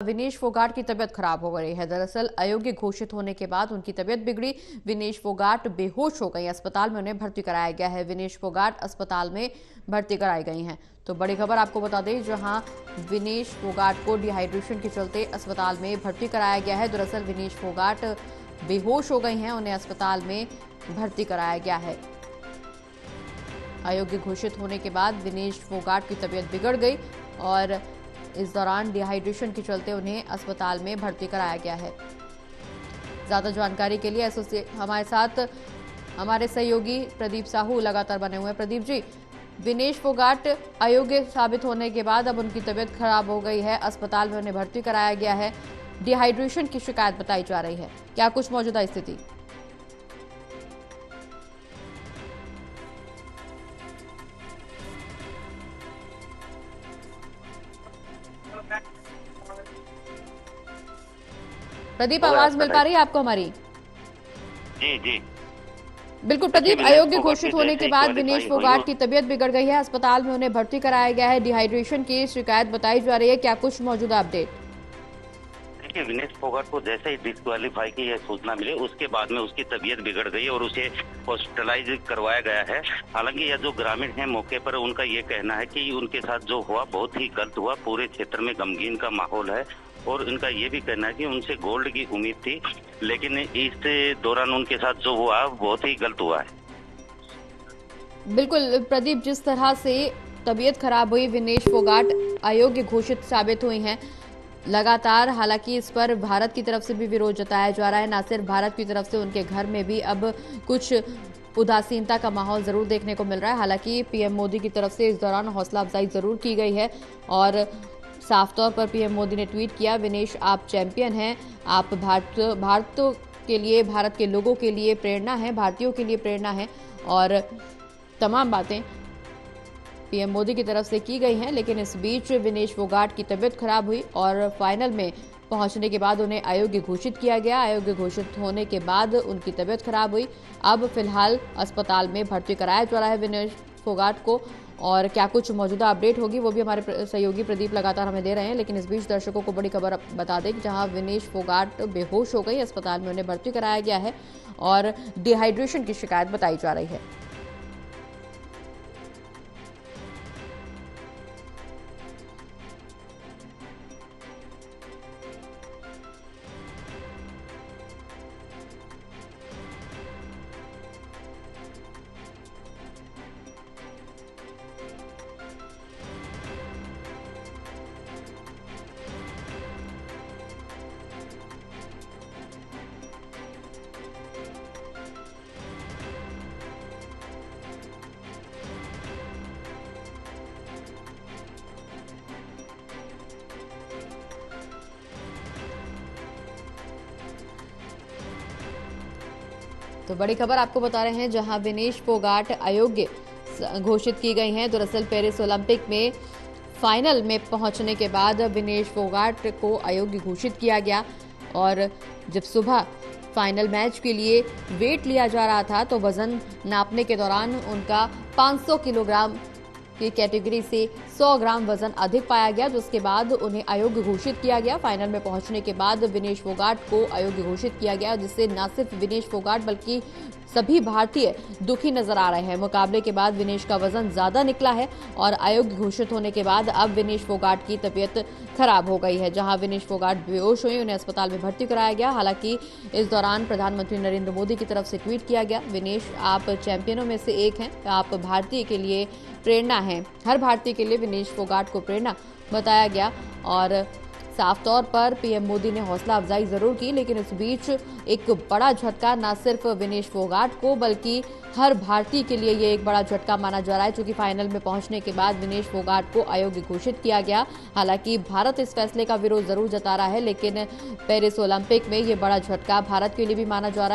विनेश फोगाट की तबीयत खराब हो गई है। दरअसल अयोग्य घोषित होने के बाद उनकी तबीयत बिगड़ी। विनेश फोगाट बेहोश हो गई। अस्पताल में उन्हें भर्ती कराया गया है। विनेश फोगाट अस्पताल में भर्ती कराई गई हैं। तो बड़ी खबर आपको बता दें, जहां विनेश फोगाट को डिहाइड्रेशन के चलते अस्पताल में भर्ती कराया गया है। दरअसल विनेश फोगाट बेहोश हो गई हैं, उन्हें अस्पताल में भर्ती कराया गया है। अयोग्य घोषित होने के बाद विनेश फोगाट की तबीयत बिगड़ गई और इस दौरान डिहाइड्रेशन के चलते उन्हें अस्पताल में भर्ती कराया गया है। ज्यादा जानकारी के लिए हमारे साथ हमारे सहयोगी प्रदीप साहू लगातार बने हुए हैं। प्रदीप जी, विनेश फोगाट अयोग्य साबित होने के बाद अब उनकी तबीयत खराब हो गई है, अस्पताल में उन्हें भर्ती कराया गया है। डिहाइड्रेशन की शिकायत बताई जा रही है, क्या कुछ मौजूदा स्थिति? प्रदीप, आवाज मिल पा रही है आपको हमारी? जी जी बिल्कुल प्रदीप, अयोग्य घोषित होने के बाद विनेश फोगाट की तबीयत बिगड़ गई है, अस्पताल में उन्हें भर्ती कराया गया है। डिहाइड्रेशन की शिकायत बताई जा रही है, क्या कुछ मौजूदा अपडेट? देखिए, विनेश फोगाट को जैसे ही डिस्क्वालीफाई की यह सूचना मिली, उसके बाद में उसकी तबीयत बिगड़ गई और उसे हॉस्पिटलाइज करवाया गया है। हालांकि यह जो ग्रामीण है मौके पर, उनका ये कहना है कि उनके साथ जो हुआ बहुत ही गलत हुआ। पूरे क्षेत्र में गमगीन का माहौल है और इनका ये भी कहना है कि उनसे गोल्ड की उम्मीद थी, लेकिन इस दौरान उनके साथ जो हुआ बहुत ही गलत हुआ है। बिल्कुल प्रदीप, जिस तरह से तबीयत खराब हुई, विनेश फोगाट अयोग्य घोषित साबित हुई हैं लगातार। हालांकि इस पर भारत की तरफ से भी विरोध जताया जा रहा है। न सिर्फ भारत की तरफ से, उनके घर में भी अब कुछ उदासीनता का माहौल जरूर देखने को मिल रहा है। हालांकि पीएम मोदी की तरफ से इस दौरान हौसला अफजाई जरूर की गई है और साफ तौर पर पीएम मोदी ने ट्वीट किया, विनेश आप चैंपियन हैं, आप भारत के लिए, भारत के लोगों के लिए प्रेरणा है, भारतीयों के लिए प्रेरणा है। और तमाम बातें पीएम मोदी की तरफ से की गई हैं। लेकिन इस बीच विनेश फोगाट की तबीयत खराब हुई और फाइनल में पहुंचने के बाद उन्हें अयोग्य घोषित किया गया। अयोग्य घोषित होने के बाद उनकी तबीयत खराब हुई। अब फिलहाल अस्पताल में भर्ती कराया जा रहा है विनेश फोगाट को। और क्या कुछ मौजूदा अपडेट होगी वो भी हमारे सहयोगी प्रदीप लगातार हमें दे रहे हैं। लेकिन इस बीच दर्शकों को बड़ी खबर बता दें कि जहां विनेश फोगाट बेहोश हो गई, अस्पताल में उन्हें भर्ती कराया गया है और डिहाइड्रेशन की शिकायत बताई जा रही है। तो बड़ी खबर आपको बता रहे हैं, जहां विनेश फोगाट अयोग्य घोषित की गई हैं। दरअसल पेरिस ओलंपिक में फाइनल में पहुंचने के बाद विनेश फोगाट को अयोग्य घोषित किया गया और जब सुबह फाइनल मैच के लिए वेट लिया जा रहा था तो वजन नापने के दौरान उनका 500 किलोग्राम की कैटेगरी से 100 ग्राम वजन अधिक पाया गया, जिसके बाद उन्हें अयोग्य घोषित किया गया। फाइनल में पहुंचने के बाद विनेश फोगाट को अयोग्य घोषित किया गया, जिससे न सिर्फ विनेश फोगाट बल्कि सभी भारतीय दुखी नजर आ रहे हैं। मुकाबले के बाद विनेश का वजन ज्यादा निकला है और अयोग्य घोषित होने के बाद अब विनेश फोगाट की तबीयत खराब हो गई है। जहां विनेश फोगाट बेहोश हुई, उन्हें अस्पताल में भर्ती कराया गया। हालांकि इस दौरान प्रधानमंत्री नरेंद्र मोदी की तरफ से ट्वीट किया गया, विनेश आप चैंपियनों में से एक हैं, आप भारतीय के लिए प्रेरणा है, हर भारतीय के लिए विनेश फोगाट को प्रेरणा बताया गया। और साफ तौर पर पीएम मोदी ने हौसला अफजाई जरूर की, लेकिन इस बीच एक बड़ा झटका न सिर्फ विनेश फोगाट को बल्कि हर भारतीय के लिए ये एक बड़ा झटका माना जा रहा है, क्योंकि फाइनल में पहुंचने के बाद विनेश फोगाट को अयोग्य घोषित किया गया। हालांकि भारत इस फैसले का विरोध जरूर जता रहा है, लेकिन पेरिस ओलंपिक में ये बड़ा झटका भारत के लिए भी माना जा रहा है।